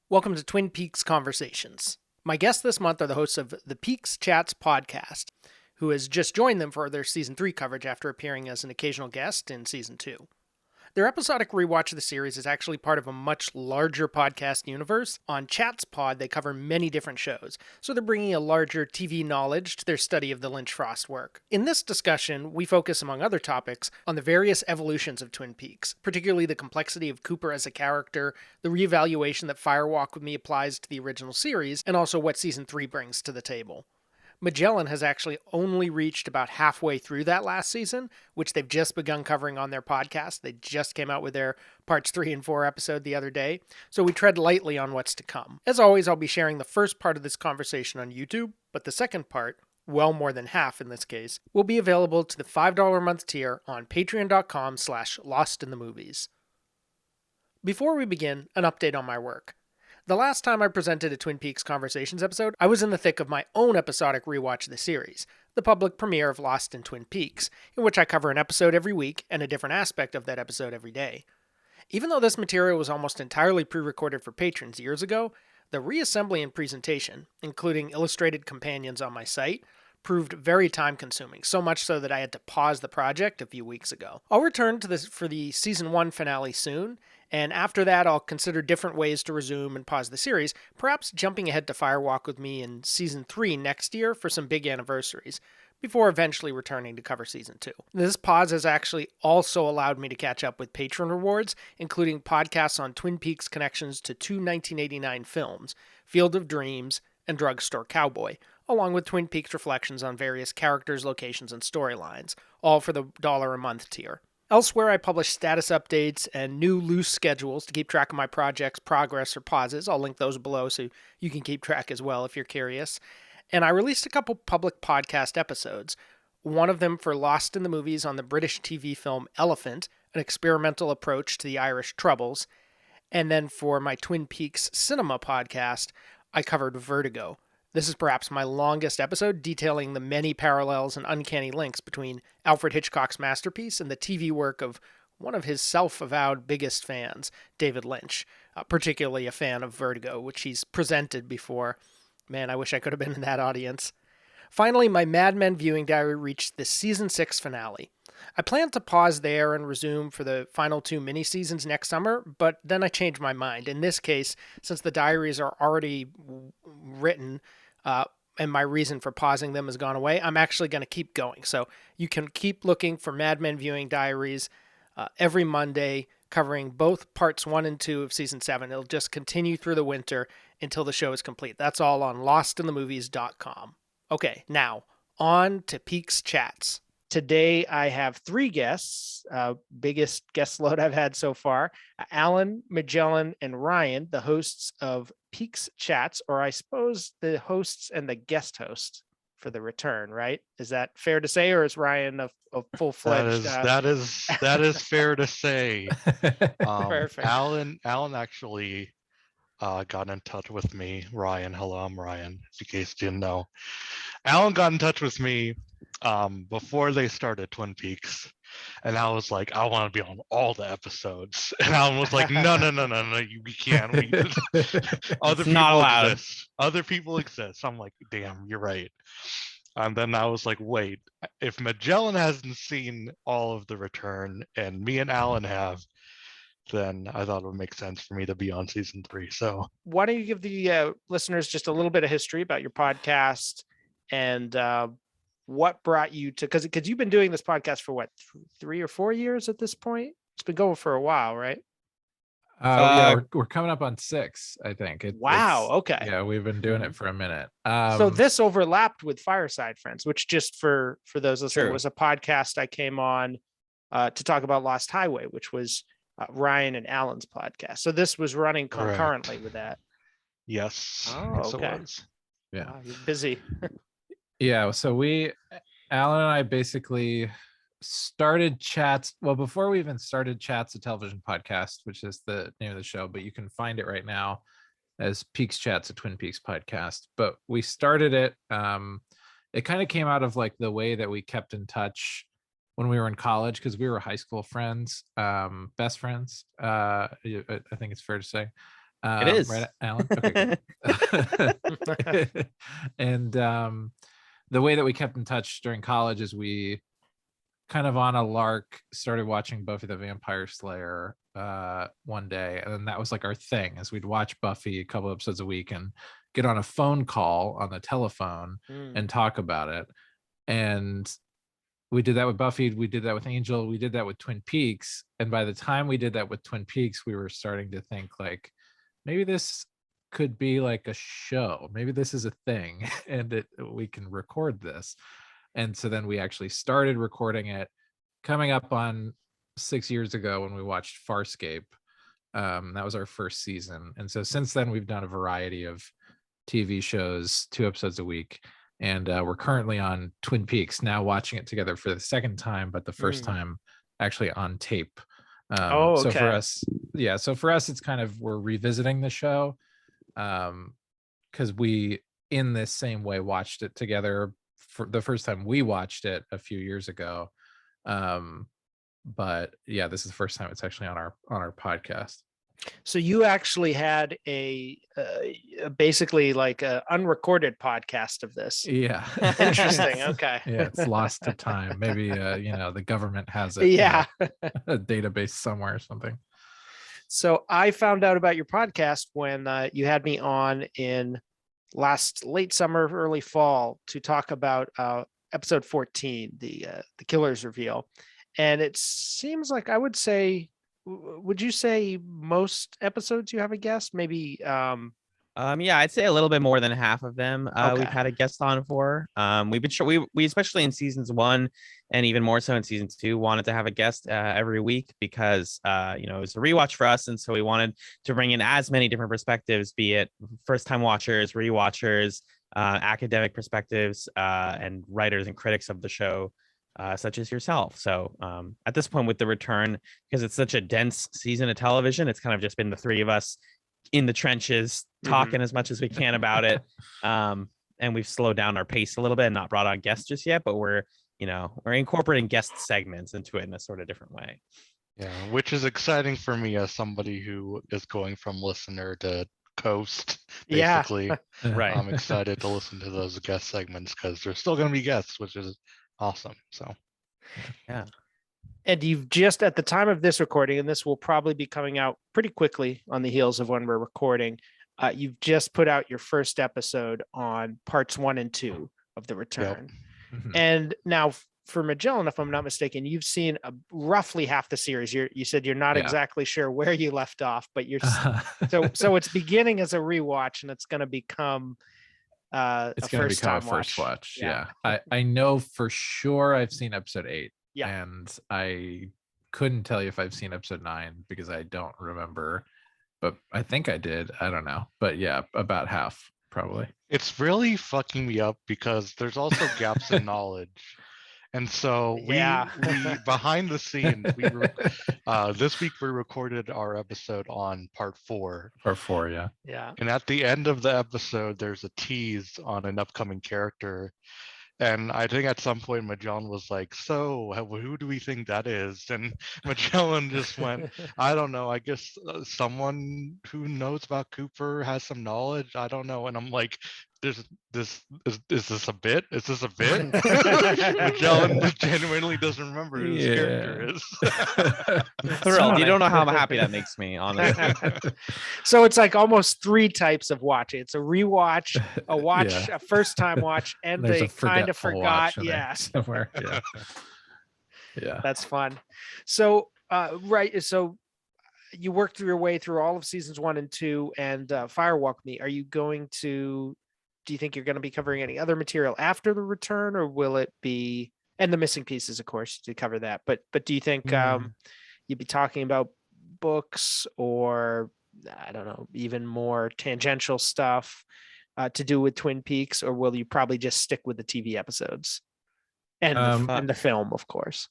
Welcome to Twin Peaks Conversations. My guests this month are the hosts of the PeaksChatz podcast, who has just joined them for their Season 3 coverage after appearing as an occasional guest in Season 2. Their episodic rewatch of the series is actually part of a much larger podcast universe. On Chat's Pod, they cover many different shows, so they're bringing a larger TV knowledge to their study of the Lynch Frost work. In this discussion, we focus, among other topics, on the various evolutions of Twin Peaks, particularly the complexity of Cooper as a character, the reevaluation that Fire Walk with Me applies to the original series, and also what Season 3 brings to the table. Magellan has actually only reached about halfway through that last season, which they've just begun covering on their podcast. They just came out with their parts 3 and 4 episode the other day, so we tread lightly on what's to come. As always, I'll be sharing the first part of this conversation on YouTube, but the second part, well more than half in this case, will be available to the $5 a month tier on patreon.com/lostinthemovies. Before we begin, an update on my work. The last time I presented a Twin Peaks Conversations episode, I was in the thick of my own episodic rewatch of the series, the public premiere of Lost in Twin Peaks, in which I cover an episode every week and a different aspect of that episode every day. Even though this material was almost entirely pre-recorded for patrons years ago, the reassembly and presentation, including illustrated companions on my site, proved very time-consuming, so much so that I had to pause the project a few weeks ago. I'll return to this for the Season 1 finale soon, and after that I'll consider different ways to resume and pause the series, perhaps jumping ahead to Fire Walk with Me in Season 3 next year for some big anniversaries, before eventually returning to cover Season 2. This pause has actually also allowed me to catch up with patron rewards, including podcasts on Twin Peaks connections to two 1989 films, Field of Dreams and Drugstore Cowboy, along with Twin Peaks reflections on various characters, locations, and storylines, all for the $1 a month tier. Elsewhere, I publish status updates and new loose schedules to keep track of my project's progress or pauses. I'll link those below so you can keep track as well if you're curious. And I released a couple public podcast episodes, one of them for Lost in the Movies on the British TV film Elephant, an experimental approach to the Irish Troubles, and then for my Twin Peaks Cinema podcast, I covered Vertigo. This is perhaps my longest episode, detailing the many parallels and uncanny links between Alfred Hitchcock's masterpiece and the TV work of one of his self-avowed biggest fans, David Lynch, particularly a fan of Vertigo, which he's presented before. Man, I wish I could have been in that audience. Finally, my Mad Men viewing diary reached the Season 6 finale. I planned to pause there and resume for the final 2 mini-seasons next summer, but then I changed my mind. In this case, since the diaries are already written, and my reason for pausing them has gone away, I'm actually going to keep going. So you can keep looking for Mad Men viewing diaries every Monday, covering both parts 1 and 2 of Season 7. It'll just continue through the winter until the show is complete. That's all on lostinthemovies.com. Okay, now on to PeaksChatz. Today I have 3 guests, biggest guest load I've had so far. Alan, Magellan, and Ryan, the hosts of PeaksChatz, or I suppose the hosts and the guest host for the return, right? Is that fair to say, or is Ryan a full-fledged? That is fair to say. Perfect. Alan actually got in touch with me. Ryan, hello, I'm Ryan. In case you didn't know, Alan got in touch with me before they started Twin Peaks, and I was like, I want to be on all the episodes. And Alan was like, no, we can't. Other It's people not allowed. exist. Other people exist. I'm like, damn, you're right. And then I was like, wait, if Magellan hasn't seen all of the return and me and Alan have, then I thought it would make sense for me to be on Season 3. So why don't you give the listeners just a little bit of history about your podcast and what brought you to, because you've been doing this podcast for what, 3 or 4 years at this point? It's been going for a while, right? Yeah, we're coming up on 6, I think. Wow. Okay. Yeah, we've been doing it for a minute. So this overlapped with Fireside Friends, which, just for those listening, True. was a podcast I came on to talk about Lost Highway, which was Ryan and Alan's podcast. So this was running concurrently with that. yes, Oh, yes, okay. it was. Yeah. Wow, you're busy. Yeah, so Alan and I basically started Chats. Well, before we even started Chats, a television podcast, which is the name of the show, but you can find it right now as PeaksChatz, a Twin Peaks podcast. But we started it. It kind of came out of like the way that we kept in touch when we were in college, because we were high school friends, best friends. I think it's fair to say. It is. Right, Alan? Okay, good. And the way that we kept in touch during college is we kind of on a lark started watching Buffy the Vampire Slayer one day, and then that was like our thing, is we'd watch Buffy a couple episodes a week and get on a phone call on the telephone and talk about it. And we did that with Buffy, we did that with Angel, we did that with Twin Peaks. And by the time we did that with Twin Peaks, we were starting to think like, maybe this could be like a show, maybe this is a thing, and we can record this. And so then we actually started recording it, coming up on 6 years ago when we watched Farscape. That was our first season. And so since then, we've done a variety of TV shows, 2 episodes a week. And we're currently on Twin Peaks, now watching it together for the second time, but the first time actually on tape. So for us, it's kind of, we're revisiting the show because we, in this same way, watched it together for the first time. We watched it a few years ago, but yeah, this is the first time it's actually on our podcast. So you actually had a basically like a unrecorded podcast of this. Yeah. Interesting. Okay. Yeah, it's lost to time. Maybe the government has it. Yeah. A database somewhere or something. So I found out about your podcast when you had me on in late summer, early fall, to talk about episode 14, the killer's reveal. And it seems like, I would say, would you say most episodes you have a guest? Maybe yeah, I'd say a little bit more than half of them Okay. we've had a guest on for. We've been sure we especially in seasons 1 and even more so in season 2 wanted to have a guest every week because it was a rewatch for us, and so we wanted to bring in as many different perspectives, be it first time watchers, rewatchers, academic perspectives, and writers and critics of the show, such as yourself. So at this point with the return, because it's such a dense season of television, it's kind of just been the 3 of us in the trenches talking as much as we can about it. And we've slowed down our pace a little bit and not brought on guests just yet, but we're incorporating guest segments into it in a sort of different way. Yeah, which is exciting for me as somebody who is going from listener to host, basically. Yeah. Right. I'm excited to listen to those guest segments because there's still going to be guests, which is awesome. So yeah. And you've just, at the time of this recording, and this will probably be coming out pretty quickly on the heels of when we're recording, you've just put out your first episode on parts 1 and 2 of the return. Yep. And now for Magellan, if I'm not mistaken, you've seen roughly half the series. You said you're not exactly sure where you left off, but you're so it's beginning as a rewatch, and it's going to become it's going to become a first watch. Yeah. I know for sure I've seen episode 8. Yeah. And I couldn't tell you if I've seen episode 9 because I don't remember, but I think I did. I don't know. But yeah, about half probably. It's really fucking me up because there's also gaps in knowledge. And so we behind the scenes, this week we recorded our episode on part 4. Part 4, yeah. Yeah. And at the end of the episode, there's a tease on an upcoming character. And I think at some point Magellan was like, so who do we think that is? And Magellan just went, I don't know. I guess someone who knows about Cooper has some knowledge. I don't know. And I'm like, is this a bit? Is this a bit? Magellan genuinely doesn't remember who his character is. Thrilled. You don't know how happy that makes me, honestly. So it's like almost 3 types of watching. It's a rewatch, a watch, a first time watch, and they kind of forgot. Yeah. Somewhere. Yeah. Yeah. That's fun. So right. So you worked your way through all of seasons 1 and 2 and Firewalk Me. Are you going to, do you think you're going to be covering any other material after the return, or will it be, and the missing pieces, of course, to cover that, but do you think you'd be talking about books or, I don't know, even more tangential stuff to do with Twin Peaks, or will you probably just stick with the TV episodes and the film, of course?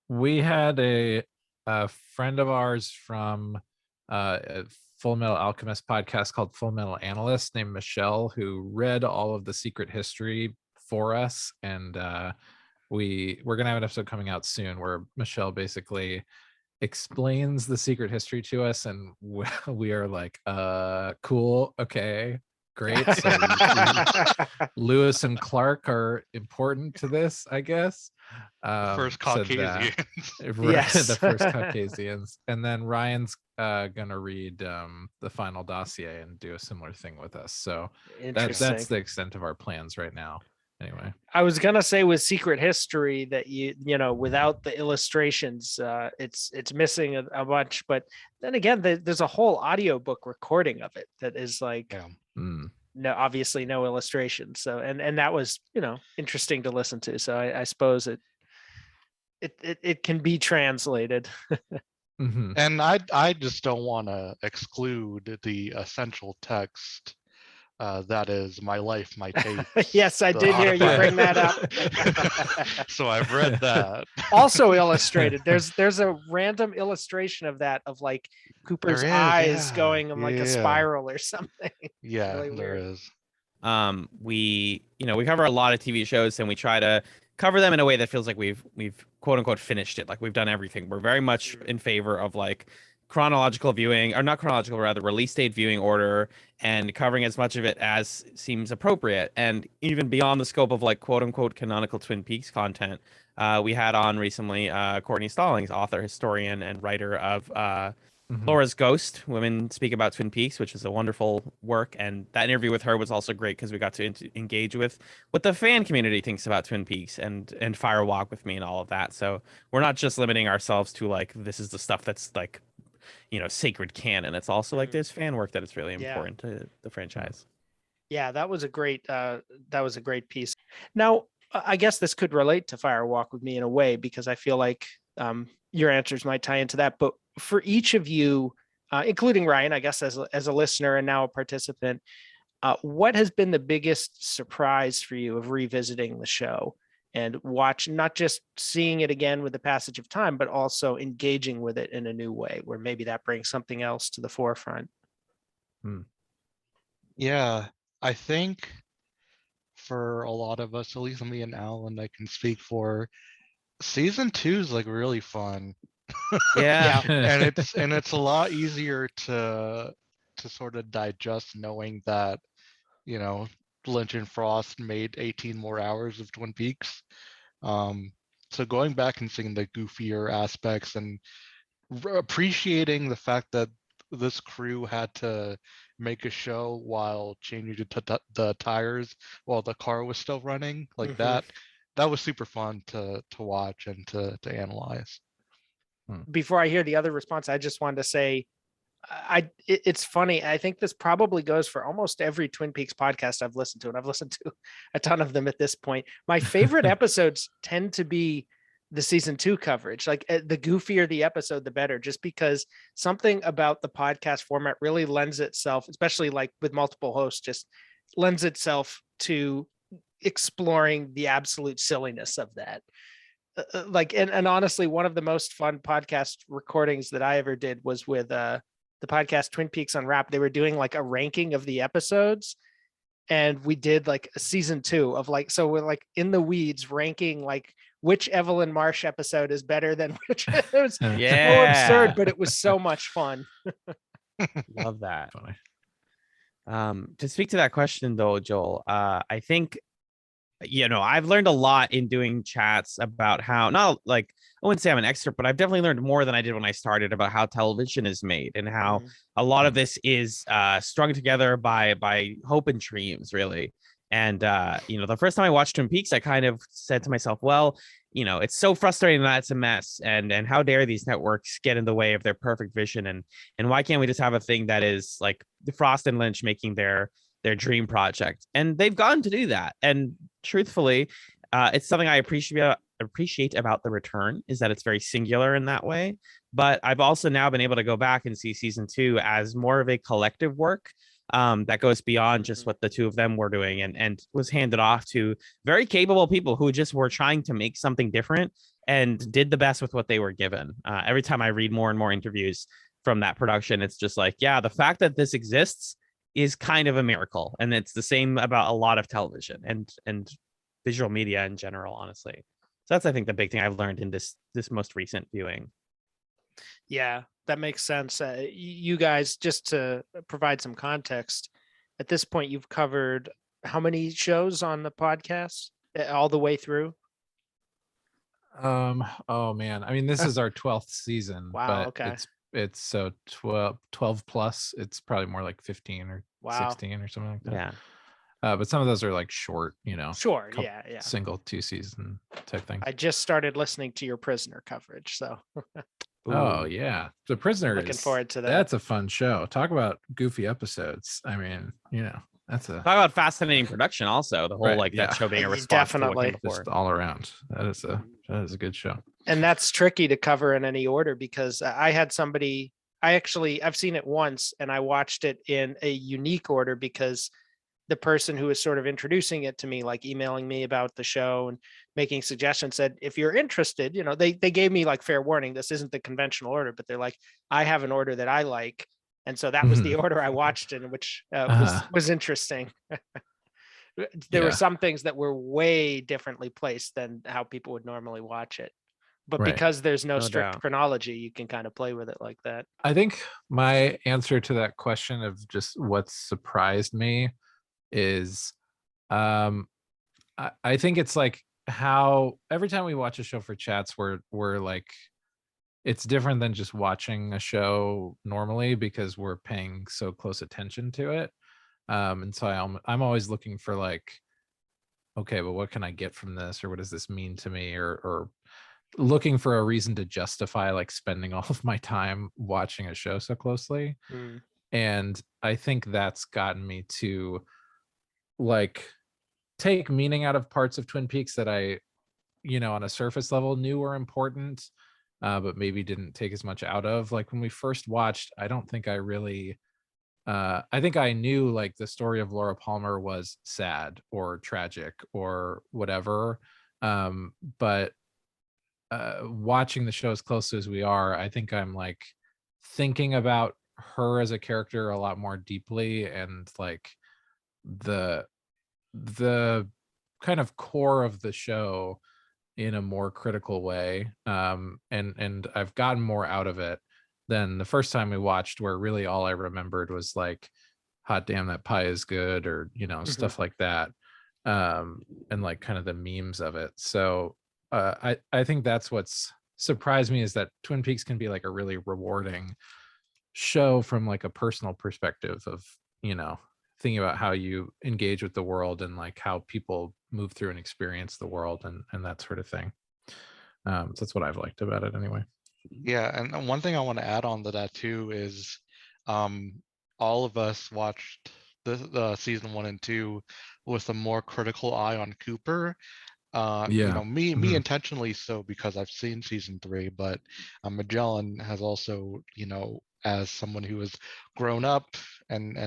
We had a friend of ours from Full Metal Alchemist podcast called Full Metal Analyst named Michelle, who read all of the secret history for us. And we're going to have an episode coming out soon where Michelle basically explains the secret history to us, and we are like, cool, okay, great. So Lewis and Clark are important to this, I guess. First So that Caucasians. Yes. the first Caucasians, and then Ryan's gonna read the final dossier and do a similar thing with us. So that's Interesting. the extent of our plans right now. Anyway, I was gonna say with Secret History that you know without the illustrations, it's missing a bunch. But then again, there's a whole audiobook recording of it that is like Yeah. no, obviously no illustrations. So and that was interesting to listen to. So I suppose it can be translated. Mhm. And I just don't want to exclude the essential text that is My Life, My Tapes. Yes, I the did hear you bring that autobiography. So I've read that. Also illustrated. There's a random illustration of that of like Cooper's There is, eyes yeah. going in like a Yeah. spiral or something. Yeah, really there weird. is. We cover a lot of TV shows, and we try to cover them in a way that feels like we've quote unquote finished it, like we've done everything. We're very much in favor of like chronological viewing, or not chronological, rather release date viewing order, and covering as much of it as seems appropriate, and even beyond the scope of like quote unquote canonical Twin Peaks content. We had on recently Courtney Stallings, author, historian, and writer of Laura's Ghost, Women Speak About Twin Peaks, which is a wonderful work. And that interview with her was also great because we got to engage with what the fan community thinks about Twin Peaks and Fire Walk with Me and all of that. So we're not just limiting ourselves to like, this is the stuff that's like, sacred canon. It's also like there's fan work that is really important to the franchise. Yeah, that was a great piece. Now, I guess this could relate to Fire Walk with Me in a way, because I feel like your answers might tie into that. But for each of you, including Ryan, I guess as a listener and now a participant, what has been the biggest surprise for you of revisiting the show and not just seeing it again with the passage of time, but also engaging with it in a new way where maybe that brings something else to the forefront? Yeah, I think for a lot of us, at least me and Alan, I can speak for, season 2 is like really fun. Yeah. and it's a lot easier to sort of digest knowing that Lynch and Frost made 18 more hours of Twin Peaks. So going back and seeing the goofier aspects and appreciating the fact that this crew had to make a show while changing the tires while the car was still running, like that was super fun to watch and to analyze. Before I hear the other response, I just wanted to say, it's funny. I think this probably goes for almost every Twin Peaks podcast I've listened to, and I've listened to a ton of them at this point. My favorite episodes tend to be the season 2 coverage. Like the goofier the episode, the better, just because something about the podcast format really lends itself, especially like with multiple hosts, just lends itself to exploring the absolute silliness of that. And honestly, one of the most fun podcast recordings that I ever did was with the podcast Twin Peaks Unwrapped. They were doing like a ranking of the episodes, and we did like a season 2 of like, so we're like in the weeds ranking like which Evelyn Marsh episode is better than which. It was so absurd, but it was so much fun. Love that. Funny. To speak to that question though, Joel, I think I've learned a lot in doing chats about how, not like, I wouldn't say I'm an expert, but I've definitely learned more than I did when I started about how television is made and how a lot of this is strung together by hope and dreams, really. And, the first time I watched Twin Peaks, I kind of said to myself, well, it's so frustrating that it's a mess. And how dare these networks get in the way of their perfect vision? And why can't we just have a thing that is like the Frost and Lynch making their dream project? And they've gotten to do that. And truthfully, it's something I appreciate about The Return, is that it's very singular in that way. But I've also now been able to go back and see season 2 as more of a collective work that goes beyond just what the two of them were doing, and was handed off to very capable people who just were trying to make something different and did the best with what they were given. Every time I read more and more interviews from that production, it's just like, yeah, the fact that this exists is kind of a miracle. And it's the same about a lot of television and visual media in general, honestly. So that's, I think, the big thing I've learned in this most recent viewing. Yeah, that makes sense. You guys, just to provide some context, at this point, you've covered how many shows on the podcast all the way through? Oh man, I mean, this is our 12th season, Wow. but Okay. it's so 12 plus. It's probably more like 15 or Wow. 16 or something like that. Yeah. But some of those are like short, Sure. couple, Yeah. Yeah. single 2 season type things. I just started listening to your Prisoner coverage, so Oh Ooh. yeah, The Prisoner looking is forward to that. that's a fun show. Talk about goofy episodes. I mean, that's a Talk about fascinating production. Also, the whole Right, like yeah. that show being a Yeah, response to what definitely. came before. just all around. That is a good show. And that's tricky to cover in any order because I had somebody. I've seen it once and I watched it in a unique order because the person who was sort of introducing it to me, like emailing me about the show and making suggestions, said, if you're interested, they gave me like fair warning. This isn't the conventional order, but they're like, I have an order that I like. And so that was the order I watched in, which was interesting. There were some things that were way differently placed than how people would normally watch it. But Right. because there's no No strict doubt. chronology, you can kind of play with it like that. I think my answer to that question of just what surprised me is I think it's like how every time we watch a show for chats we're like, it's different than just watching a show normally because we're paying so close attention to it. And so I'm always looking for like, okay, but what can I get from this, or what does this mean to me, or looking for a reason to justify like spending all of my time watching a show so closely. Mm. And I think that's gotten me to like take meaning out of parts of Twin Peaks that I, on a surface level knew were important, but maybe didn't take as much out of. Like when we first watched, I don't think I really I think I knew like the story of Laura Palmer was sad or tragic or whatever. But watching the show as close as we are, I think I'm like thinking about her as a character a lot more deeply, and like the kind of core of the show in a more critical way. And I've gotten more out of it than the first time we watched, where really all I remembered was like, hot damn, that pie is good, or stuff like that. And like kind of the memes of it. So I think that's what's surprised me, is that Twin Peaks can be like a really rewarding show from like a personal perspective of thinking about how you engage with the world and like how people move through and experience the world and that sort of thing. So that's what I've liked about it anyway. Yeah, and one thing I want to add on to that too is all of us watched the season 1 and 2 with a more critical eye on Cooper. Me intentionally so, because I've seen season 3, but Magellan has also, as someone who has grown up and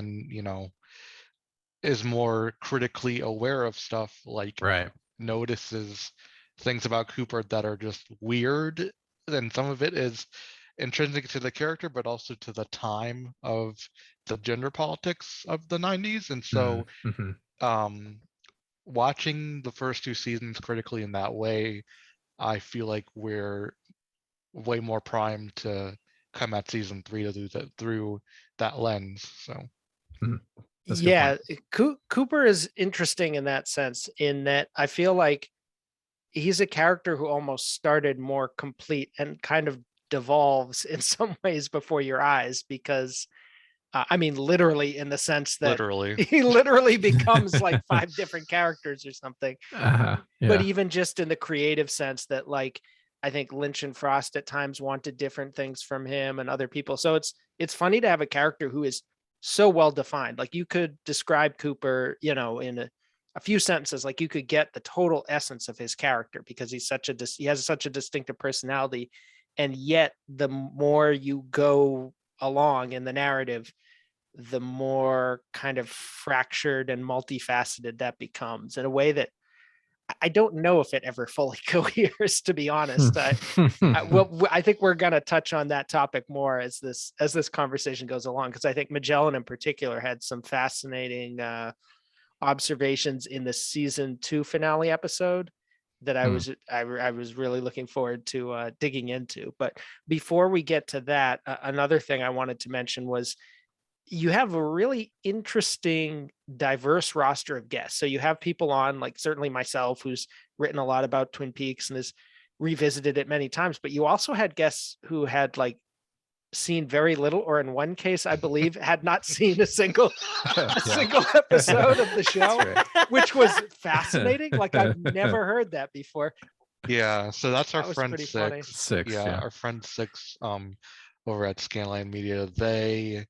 is more critically aware of stuff, like Right. notices things about Cooper that are just weird, and some of it is intrinsic to the character, but also to the time of the gender politics of the 90s. And so watching the first 2 seasons critically in that way, I feel like we're way more primed to come at season 3 through that lens. So yeah, Cooper is interesting in that sense, in that I feel like he's a character who almost started more complete and kind of devolves in some ways before your eyes, because I mean, literally, in the sense that he literally becomes like 5 different characters or something. Yeah. But even just in the creative sense that, like, I think Lynch and Frost at times wanted different things from him and other people. So it's funny to have a character who is so well defined. Like, you could describe Cooper, in a few sentences. Like, you could get the total essence of his character because he has such a distinctive personality. And yet, the more you go along in the narrative, the more kind of fractured and multifaceted that becomes, in a way that I don't know if it ever fully coheres, to be honest. I think we're going to touch on that topic more as this conversation goes along, because I think Magellan in particular had some fascinating observations in the season 2 finale episode that I was really looking forward to digging into. But before we get to that, another thing I wanted to mention was you have a really interesting, diverse roster of guests. So you have people on, like certainly myself, who's written a lot about Twin Peaks and has revisited it many times, but you also had guests who had like seen very little, or in one case, I believe, had not seen a single episode of the show, which was fascinating. Like I've never heard that before. Yeah, so that's our That was friend pretty funny. Six. Yeah, our friend Six over at Scanline Media. They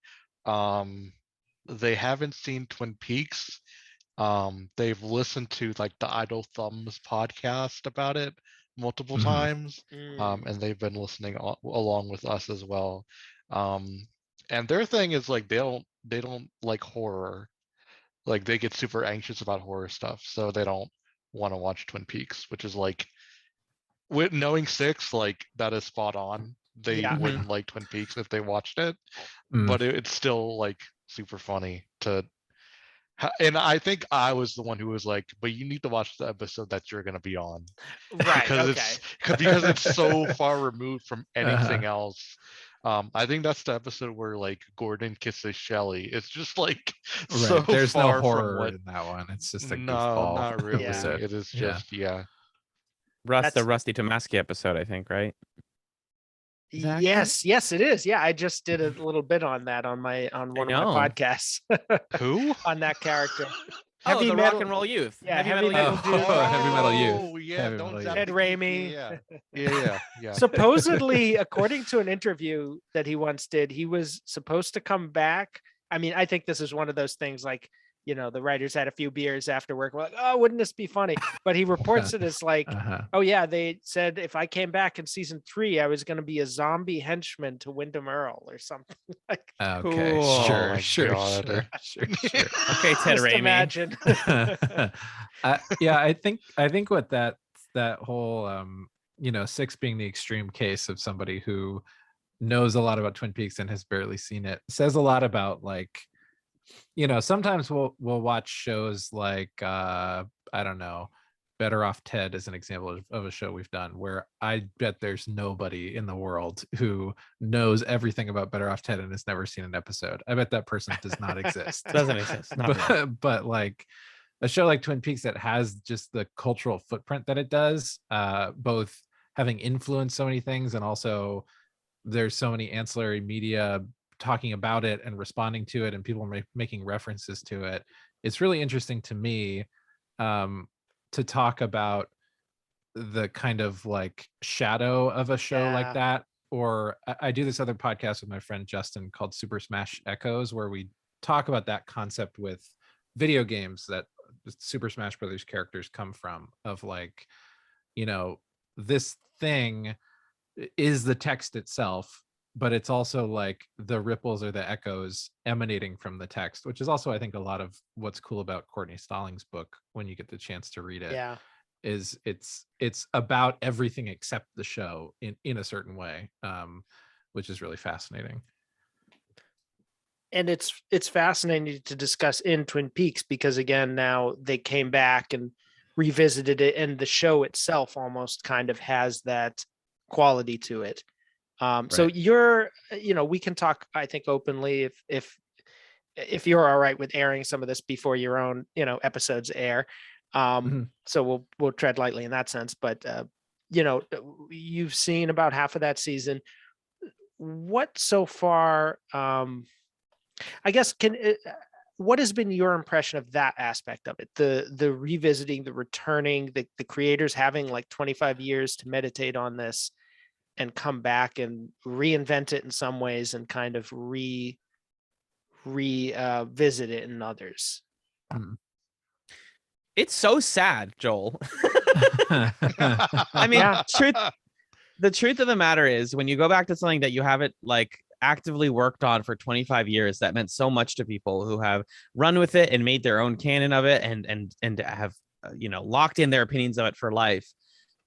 haven't seen Twin Peaks. They've listened to like the Idle Thumbs podcast about it multiple times, and they've been listening along with us as well. And their thing is like they don't like horror. Like they get super anxious about horror stuff, so they don't want to watch Twin Peaks, which is like, with knowing Six, like that is spot on. They wouldn't like Twin Peaks if they watched it, but it's still like super funny to. And I think I was the one who was like, but you need to watch the episode that you're going to be on. Right. because it's so far removed from anything else. I think that's the episode where like Gordon kisses Shelley. It's just like so There's far no horror from what... in that one. It's just a no, goofball not really. episode. It is just The Rusty Tomasky episode, I think, right? Yes, it is. Yeah, I just did a little bit on that on one of my podcasts. Who? On that character. The Rock and Roll Youth. Yeah, Heavy Metal Metal Youth. Heavy Metal Youth. Oh, yeah, don't Ed Raimi. Yeah. Supposedly, according to an interview that he once did, he was supposed to come back. I mean, I think this is one of those things like, you know, the writers had a few beers after work. We're like, oh, wouldn't this be funny? But he reports it as like, oh yeah, they said if I came back in season 3, I was going to be a zombie henchman to Wyndham Earl or something like. Okay, cool. sure. Okay, Ted Raimi. Imagine. I think what that whole Six being the extreme case of somebody who knows a lot about Twin Peaks and has barely seen it says a lot about, like, sometimes we'll watch shows like I don't know, Better Off Ted is an example of a show we've done where I bet there's nobody in the world who knows everything about Better Off Ted and has never seen an episode. I bet that person does not exist. Doesn't exist. But like a show like Twin Peaks that has just the cultural footprint that it does, both having influenced so many things and also there's so many ancillary media talking about it and responding to it and people making references to it. It's really interesting to me to talk about the kind of like shadow of a show like that. Or I do this other podcast with my friend Justin called Super Smash Echoes, where we talk about that concept with video games that Super Smash Brothers characters come from, of like, this thing is the text itself, but it's also like the ripples or the echoes emanating from the text, which is also, I think, a lot of what's cool about Courtney Stallings' book when you get the chance to read it. Yeah. Is it's about everything except the show in a certain way, which is really fascinating. And it's fascinating to discuss in Twin Peaks because, again, now they came back and revisited it, and the show itself almost kind of has that quality to it. So you're, we can talk, I think, openly if you're all right with airing some of this before your own, episodes air. So we'll tread lightly in that sense, but you've seen about half of that season. What so far, I guess, what has been your impression of that aspect of it? The revisiting, the returning, the creators having like 25 years to meditate on this and come back and reinvent it in some ways and kind of revisit it in others. It's so sad, Joel. I mean, the truth of the matter is, when you go back to something that you haven't like actively worked on for 25 years, that meant so much to people who have run with it and made their own canon of it and have locked in their opinions of it for life.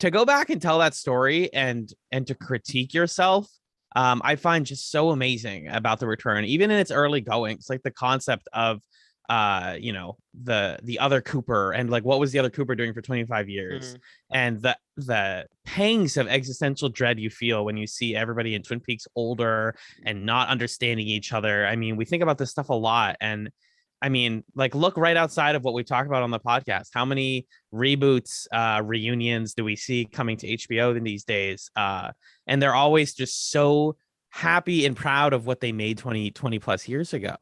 To go back and tell that story and to critique yourself, I find just so amazing about the return, even in its early goings, like the concept of you know, the other Cooper, and like what was the other Cooper doing for 25 years, and the pangs of existential dread you feel when you see everybody in Twin Peaks older and not understanding each other. I mean, we think about this stuff a lot, and I mean, like, look right outside of what we talk about on the podcast. How many reboots, reunions do we see coming to HBO in these days? And they're always just so happy and proud of what they made 20 plus years ago.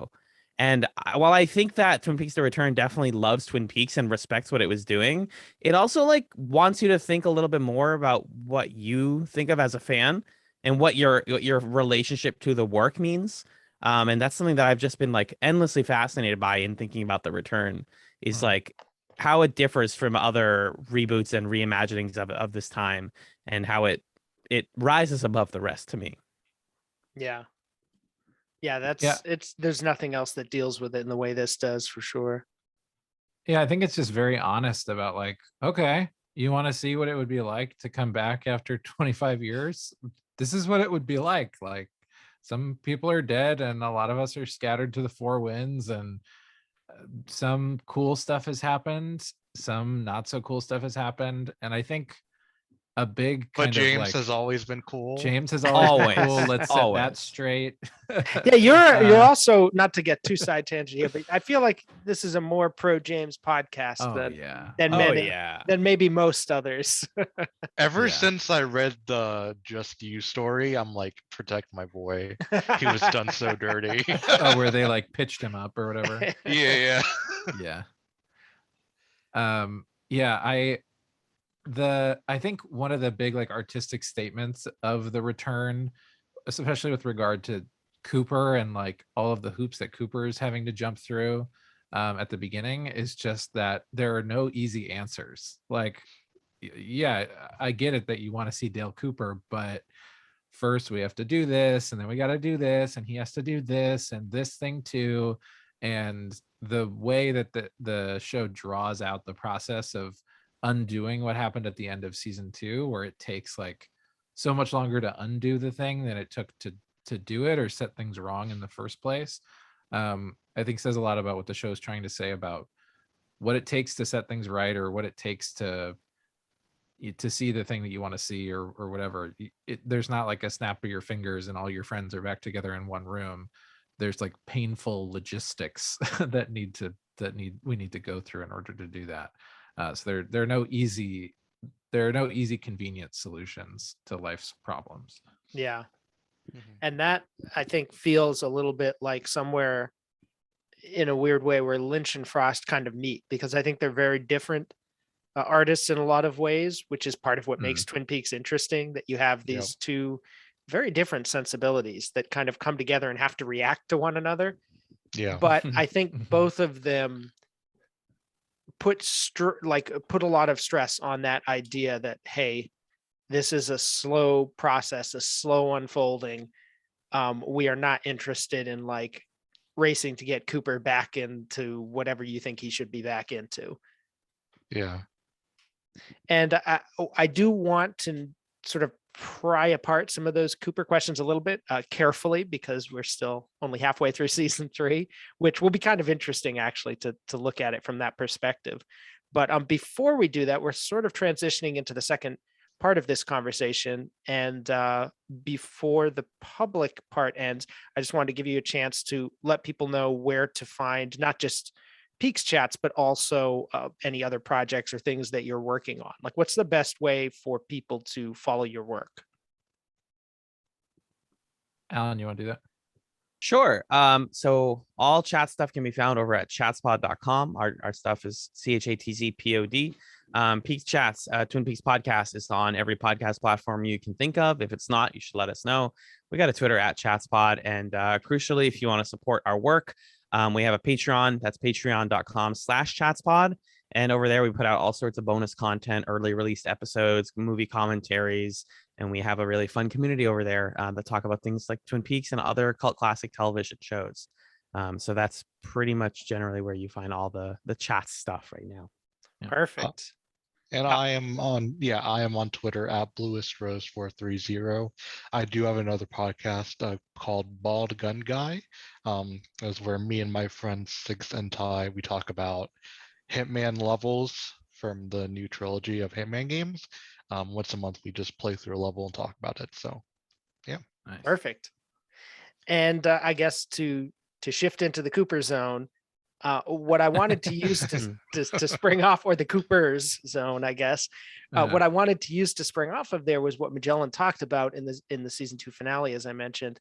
And while I think that Twin Peaks: The Return definitely loves Twin Peaks and respects what it was doing, it also like wants you to think a little bit more about what you think of as a fan and what your relationship to the work means. And that's something that I've just been like endlessly fascinated by in thinking about The Return, is like how it differs from other reboots and reimaginings of this time, and how it rises above the rest to me. Yeah. Yeah, Yeah. there's nothing else that deals with it in the way this does, for sure. Yeah, I think it's just very honest about like, okay, you want to see what it would be like to come back after 25 years? This is what it would be like. Like, some people are dead and a lot of us are scattered to the four winds, and some cool stuff has happened, some not so cool stuff has happened. And I think a big But kind of James like has always been cool. James has always been cool. Always, Let's set that always. straight. Yeah, you're also, not to get too side tangent here, but I feel like this is a more pro James podcast Oh yeah. than Oh many, yeah. than maybe most others. Ever Yeah. since I read the Just You story, I'm like, protect my boy. He was done so dirty. Oh, where they like pitched him up or whatever. Yeah. Yeah. Yeah, I think one of the big like artistic statements of The Return, especially with regard to Cooper and like all of the hoops that Cooper is having to jump through at the beginning, is just that there are no easy answers. Like, yeah, I get it that you want to see Dale Cooper, but first we have to do this, and then we got to do this, and he has to do this and this thing too. And the way that the show draws out the process of undoing what happened at the end of season 2, where it takes like so much longer to undo the thing than it took to do it or set things wrong in the first place, I think says a lot about what the show is trying to say about what it takes to set things right, or what it takes to see the thing that you want to see, or whatever. There's not like a snap of your fingers and all your friends are back together in one room. There's like painful logistics that we need to go through in order to do that. So there are no easy convenient solutions to life's problems. Yeah. And that, I think, feels a little bit like somewhere in a weird way where Lynch and Frost kind of meet, because I think they're very different artists in a lot of ways, which is part of what makes Twin Peaks interesting, that you have these two very different sensibilities that kind of come together and have to react to one another. Yeah. But I think both of them put a lot of stress on that idea that, hey, this is a slow process, a slow unfolding. We are not interested in like racing to get Cooper back into whatever you think he should be back into. Yeah. And I do want to sort of pry apart some of those Cooper questions a little bit carefully, because we're still only halfway through season 3, which will be kind of interesting actually to look at it from that perspective. But before we do that, we're sort of transitioning into the second part of this conversation. And before the public part ends, I just wanted to give you a chance to let people know where to find not just PeaksChatz, but also any other projects or things that you're working on. Like, what's the best way for people to follow your work? Alan, you want to do that? Sure. So all chat stuff can be found over at chatspod.com. Our stuff is CHATZPOD. PeaksChatz, Twin Peaks podcast, is on every podcast platform you can think of. If it's not, you should let us know. We got a Twitter at chatspod. And crucially, if you want to support our work, we have a Patreon. That's patreon.com/chatspod. And over there, we put out all sorts of bonus content, early released episodes, movie commentaries, and we have a really fun community over there that talk about things like Twin Peaks and other cult classic television shows. So that's pretty much generally where you find all the chat stuff right now. Perfect. And I am on Twitter at bluestrose430. I do have another podcast called Bald Gun Guy. That's where me and my friends Six and Ty, we talk about Hitman levels from the new trilogy of Hitman games. Once a month we just play through a level and talk about it. So yeah. Nice. Perfect. And I guess to shift into the Cooper zone, what I wanted to use to spring off, or the Cooper's zone, I guess, what I wanted to use to spring off of there was what Magellan talked about in the season 2 finale, as I mentioned.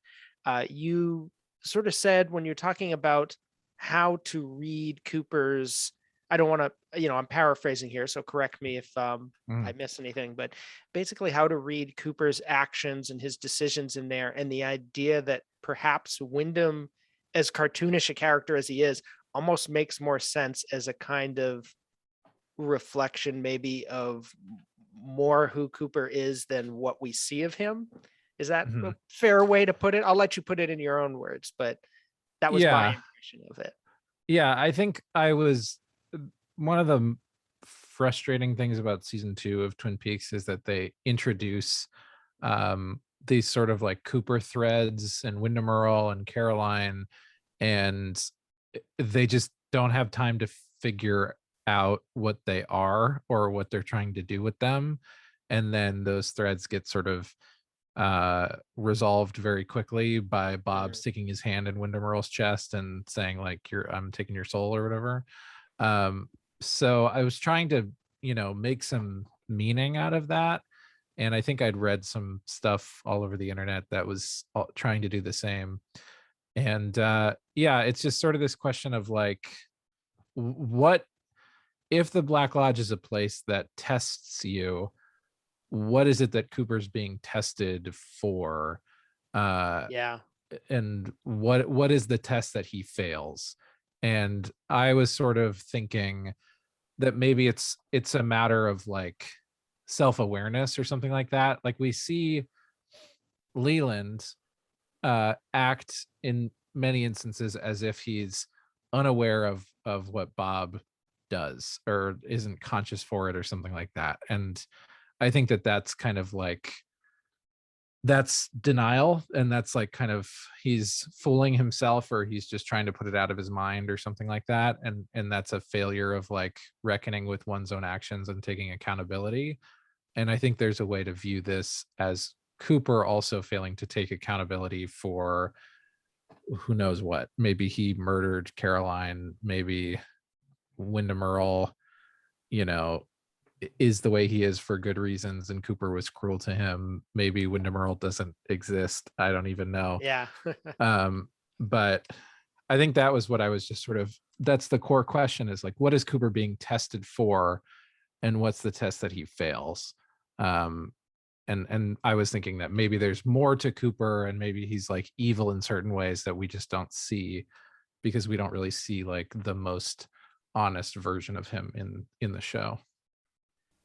You sort of said when you're talking about how to read Cooper's, I don't want to, I'm paraphrasing here, so correct me if I miss anything, but basically how to read Cooper's actions and his decisions in there, and the idea that perhaps Wyndham, as cartoonish a character as he is, almost makes more sense as a kind of reflection maybe of more who Cooper is than what we see of him. Is that a fair way to put it? I'll let you put it in your own words, but that was my impression of it. Yeah, I think one of the frustrating things about season 2 of Twin Peaks is that they introduce these sort of like Cooper threads and Wyndham Earl and Caroline, and they just don't have time to figure out what they are or what they're trying to do with them. And then those threads get sort of resolved very quickly by Bob sticking his hand in Wyndham Earl's chest and saying like, I'm taking your soul or whatever. So I was trying to, make some meaning out of that. And I think I'd read some stuff all over the internet that was trying to do the same. And it's just sort of this question of like, what if the Black Lodge is a place that tests you? What is it that Cooper's being tested for? And what is the test that he fails? And I was sort of thinking that maybe it's a matter of like self-awareness or something like that. Like we see Leland act in many instances as if he's unaware of what Bob does or isn't conscious for it or something like that. And I think that's kind of like, that's denial, and that's like kind of he's fooling himself, or he's just trying to put it out of his mind or something like that. And that's a failure of like reckoning with one's own actions and taking accountability. And I think there's a way to view this as Cooper also failing to take accountability for who knows what. Maybe he murdered Caroline, maybe Wyndham Earl, is the way he is for good reasons, and Cooper was cruel to him. Maybe Wyndham Earl doesn't exist. I don't even know. Yeah. But I think that was what I was just sort of, that's the core question, is like, what is Cooper being tested for, and what's the test that he fails? And I was thinking that maybe there's more to Cooper, and maybe he's like evil in certain ways that we just don't see, because we don't really see like the most honest version of him in the show.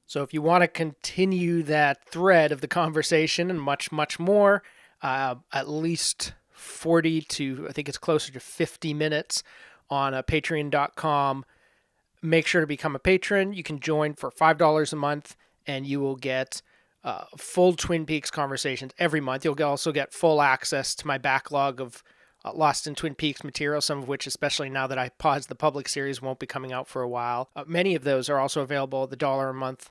So if you want to continue that thread of the conversation and much, much more, at least 40 to, I think it's closer to 50 minutes on patreon.com. Make sure to become a patron. You can join for $5 a month, and you will get full Twin Peaks conversations every month. You'll also get full access to my backlog of Lost in Twin Peaks material, some of which, especially now that I paused the public series, won't be coming out for a while. Many of those are also available at the $1 a month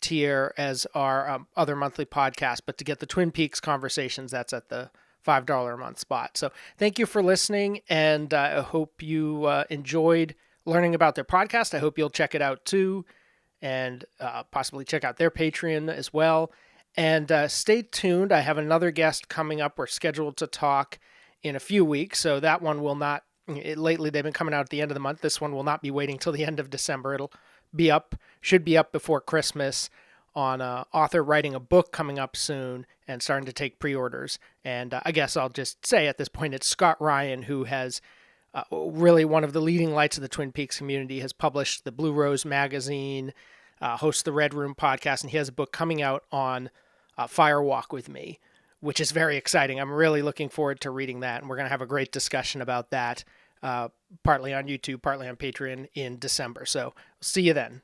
tier as our other monthly podcast. But to get the Twin Peaks conversations, that's at the $5 a month spot. So thank you for listening, and I hope you enjoyed learning about their podcast. I hope you'll check it out too, and possibly check out their Patreon as well. And stay tuned. I have another guest coming up. We're scheduled to talk in a few weeks, so that one will not, lately they've been coming out at the end of the month. This one will not be waiting till the end of December. It'll be up, should be up before Christmas, on author writing a book coming up soon and starting to take pre-orders. And I guess I'll just say at this point, it's Scott Ryan, who has really one of the leading lights of the Twin Peaks community, has published the Blue Rose magazine, hosts the Red Room podcast, and he has a book coming out on Firewalk with me, which is very exciting. I'm really looking forward to reading that, and we're going to have a great discussion about that, partly on YouTube, partly on Patreon in December. So see you then.